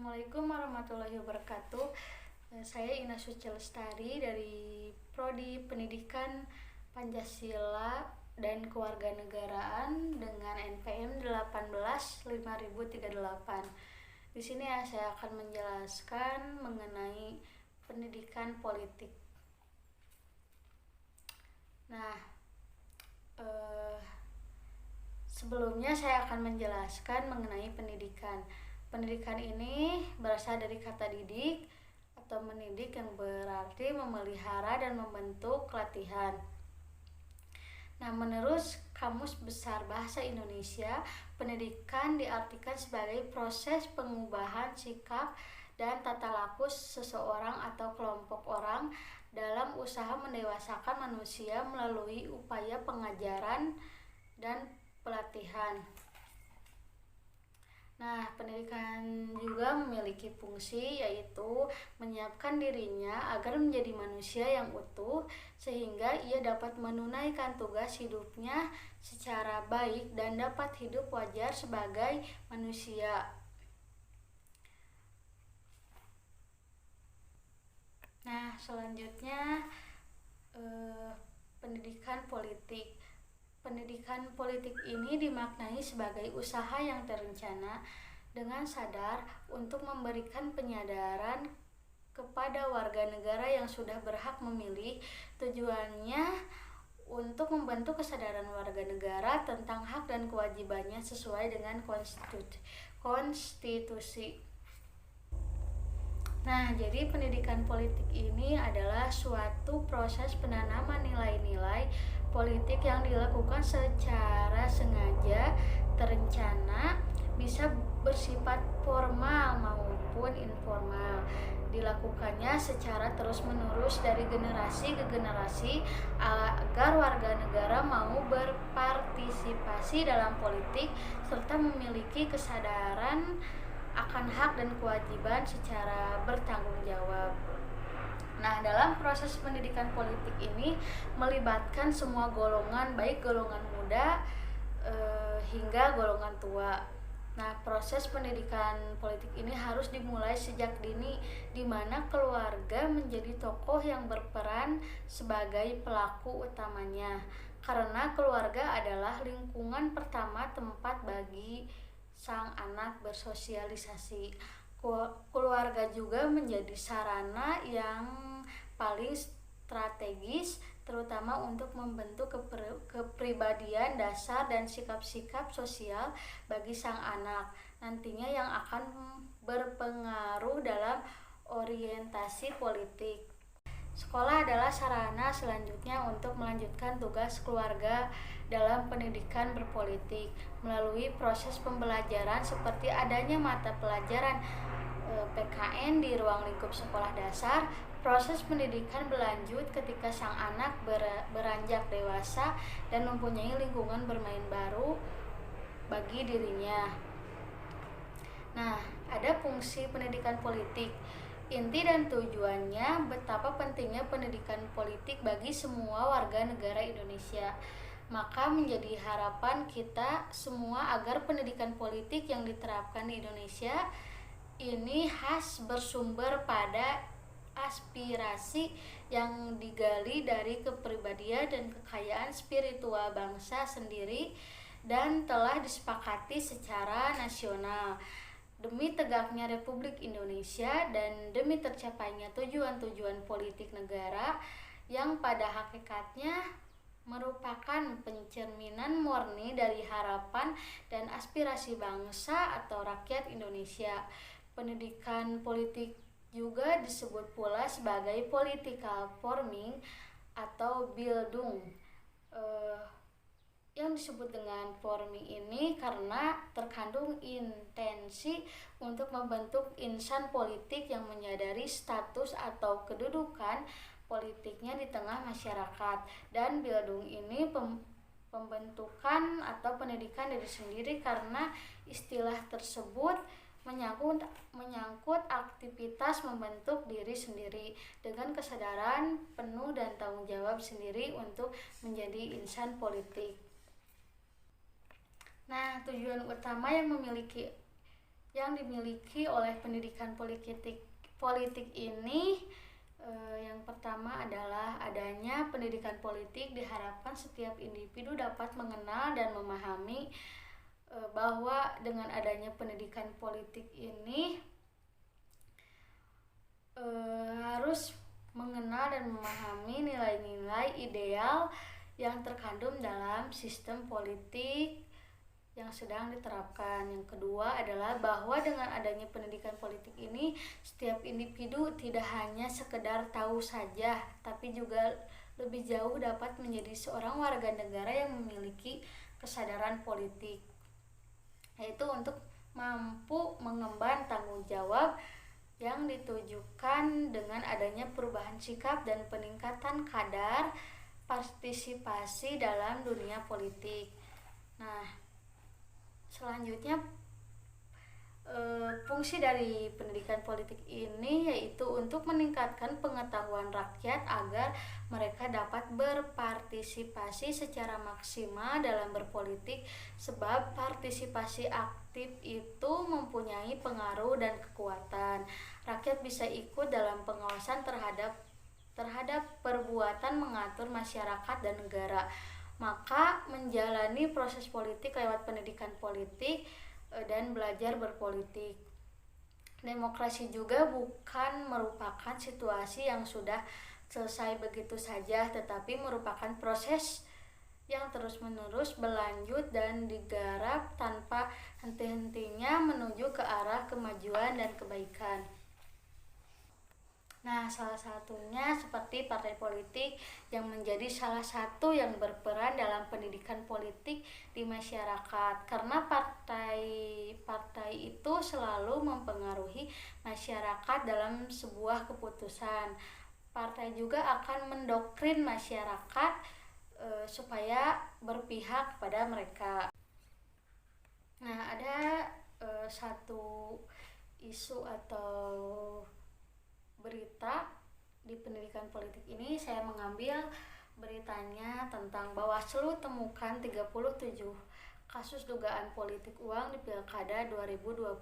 Assalamualaikum warahmatullahi wabarakatuh. Saya Ina Suci Lestari dari Prodi Pendidikan Pancasila dan Kewarganegaraan dengan NPM 185038. Di sini saya akan menjelaskan mengenai pendidikan politik. Nah, sebelumnya saya akan menjelaskan mengenai pendidikan. Pendidikan ini berasal dari kata didik atau mendidik yang berarti memelihara dan membentuk latihan. Nah, menurut Kamus Besar Bahasa Indonesia, pendidikan diartikan sebagai proses pengubahan sikap dan tata laku seseorang atau kelompok orang dalam usaha mendewasakan manusia melalui upaya pengajaran dan pelatihan. Nah, pendidikan juga memiliki fungsi yaitu menyiapkan dirinya agar menjadi manusia yang utuh sehingga ia dapat menunaikan tugas hidupnya secara baik dan dapat hidup wajar sebagai manusia. Nah, selanjutnya pendidikan politik. Pendidikan politik ini dimaknai sebagai usaha yang terencana dengan sadar untuk memberikan penyadaran kepada warga negara yang sudah berhak memilih. Tujuannya untuk membentuk kesadaran warga negara tentang hak dan kewajibannya sesuai dengan konstitusi. Nah, jadi pendidikan politik ini adalah suatu proses penanaman nilai-nilai politik yang dilakukan secara sengaja, terencana, bisa bersifat formal maupun informal. Dilakukannya secara terus-menerus dari generasi ke generasi agar warga negara mau berpartisipasi dalam politik serta memiliki kesadaran akan hak dan kewajiban secara bertanggung jawab. Nah, dalam proses pendidikan politik ini melibatkan semua golongan, baik golongan muda hingga golongan tua. Nah, proses pendidikan politik ini harus dimulai sejak dini, di mana keluarga menjadi tokoh yang berperan sebagai pelaku utamanya. Karena keluarga adalah lingkungan pertama tempat bagi sang anak bersosialisasi. Keluarga juga menjadi sarana yang paling strategis terutama untuk membentuk kepribadian dasar dan sikap-sikap sosial bagi sang anak nantinya yang akan berpengaruh dalam orientasi politik. Sekolah adalah sarana selanjutnya untuk melanjutkan tugas keluarga dalam pendidikan berpolitik melalui proses pembelajaran seperti adanya mata pelajaran PKN di ruang lingkup sekolah dasar. Proses pendidikan berlanjut ketika sang anak beranjak dewasa dan mempunyai lingkungan bermain baru bagi dirinya. Nah, ada fungsi pendidikan politik. Inti dan tujuannya betapa pentingnya pendidikan politik bagi semua warga negara Indonesia. Maka menjadi harapan kita semua agar pendidikan politik yang diterapkan di Indonesia ini khas bersumber pada aspirasi yang digali dari kepribadian dan kekayaan spiritual bangsa sendiri dan telah disepakati secara nasional demi tegaknya Republik Indonesia dan demi tercapainya tujuan-tujuan politik negara yang pada hakikatnya merupakan pencerminan murni dari harapan dan aspirasi bangsa atau rakyat Indonesia. Pendidikan politik juga disebut pula sebagai political forming atau Bildung. Yang disebut dengan forming ini karena terkandung intensi untuk membentuk insan politik yang menyadari status atau kedudukan politiknya di tengah masyarakat. Dan Bildung ini pembentukan atau pendidikan diri sendiri karena istilah tersebut menyangkut aktivitas membentuk diri sendiri dengan kesadaran penuh dan tanggung jawab sendiri untuk menjadi insan politik. Nah, tujuan utama yang memiliki yang dimiliki oleh pendidikan politik ini, yang pertama adalah adanya pendidikan politik diharapkan setiap individu dapat mengenal dan memahami bahwa dengan adanya pendidikan politik ini harus mengenal dan memahami nilai-nilai ideal yang terkandung dalam sistem politik yang sedang diterapkan. Yang kedua adalah bahwa dengan adanya pendidikan politik ini, setiap individu tidak hanya sekedar tahu saja, tapi juga lebih jauh dapat menjadi seorang warga negara yang memiliki kesadaran politik, yaitu untuk mampu mengemban tanggung jawab yang ditujukan dengan adanya perubahan sikap dan peningkatan kadar partisipasi dalam dunia politik. Nah, selanjutnya fungsi dari pendidikan politik ini yaitu untuk meningkatkan pengetahuan rakyat agar mereka dapat berpartisipasi secara maksimal dalam berpolitik, sebab partisipasi aktif itu mempunyai pengaruh dan kekuatan. Rakyat bisa ikut dalam pengawasan terhadap perbuatan mengatur masyarakat dan negara. Maka menjalani proses politik lewat pendidikan politik dan belajar berpolitik. Demokrasi juga bukan merupakan situasi yang sudah selesai begitu saja, tetapi merupakan proses yang terus-menerus berlanjut dan digarap tanpa henti-hentinya menuju ke arah kemajuan dan kebaikan. Nah, salah satunya seperti partai politik yang menjadi salah satu yang berperan dalam pendidikan politik di masyarakat, karena partai itu selalu mempengaruhi masyarakat dalam sebuah keputusan. Partai juga akan mendoktrin masyarakat supaya berpihak kepada mereka. Nah, ada satu isu atau berita di pendidikan politik ini. Saya mengambil beritanya tentang Bawaslu temukan 37 kasus dugaan politik uang di Pilkada 2020.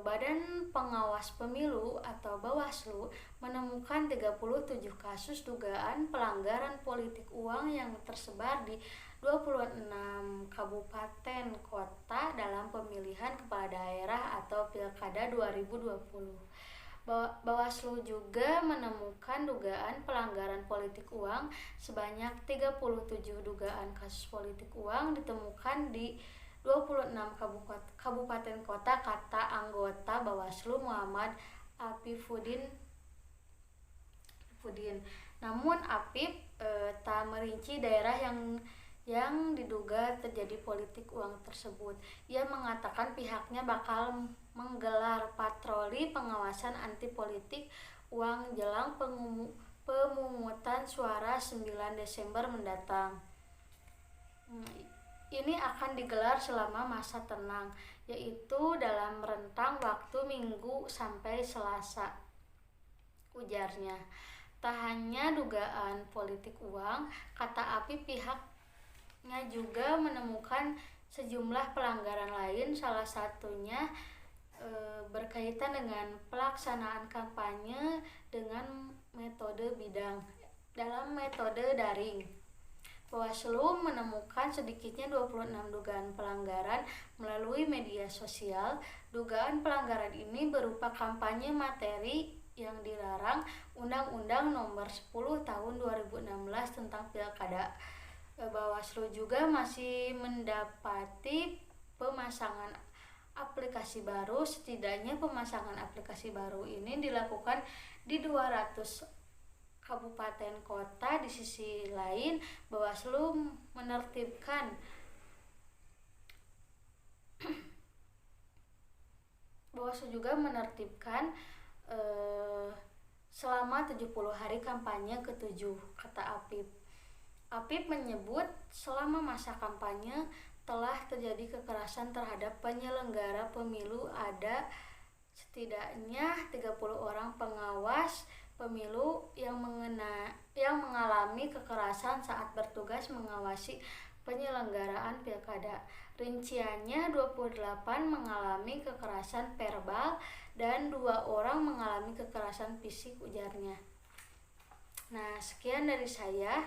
Badan Pengawas Pemilu atau Bawaslu menemukan 37 kasus dugaan pelanggaran politik uang yang tersebar di 26 kabupaten kota dalam pemilihan kepala daerah atau Pilkada 2020. Bawaslu juga menemukan dugaan pelanggaran politik uang sebanyak 37 dugaan kasus politik uang ditemukan di 26 kabupaten kota, kata anggota Bawaslu Muhammad Afifuddin. Namun Apif tak merinci daerah yang diduga terjadi politik uang tersebut. Ia mengatakan pihaknya bakal menggelar patroli pengawasan anti politik uang jelang pemungutan suara 9 Desember mendatang. Ini akan digelar selama masa tenang, yaitu dalam rentang waktu Minggu sampai Selasa, ujarnya. Tak hanya dugaan politik uang, kata Apif, pihaknya juga menemukan sejumlah pelanggaran lain, salah satunya berkaitan dengan pelaksanaan kampanye dengan metode dalam metode daring. Bawaslu menemukan sedikitnya 26 dugaan pelanggaran melalui media sosial. Dugaan pelanggaran ini berupa kampanye materi yang dilarang Undang-Undang Nomor 10 Tahun 2016 tentang Pilkada. Bawaslu juga masih mendapati pemasangan aplikasi baru. Setidaknya pemasangan aplikasi baru ini dilakukan di 200 kabupaten kota. Di sisi lain, Bawaslu juga menertibkan selama 70 hari kampanye ke-7, kata Apif. Apif menyebut selama masa kampanye telah terjadi kekerasan terhadap penyelenggara pemilu. Ada setidaknya 30 orang pengawas pemilu yang mengalami kekerasan saat bertugas mengawasi penyelenggaraan pilkada. Rinciannya 28 mengalami kekerasan verbal dan 2 orang mengalami kekerasan fisik, ujarnya. Nah, sekian dari saya.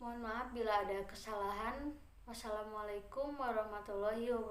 Mohon maaf bila ada kesalahan. Wassalamualaikum warahmatullahi wabarakatuh.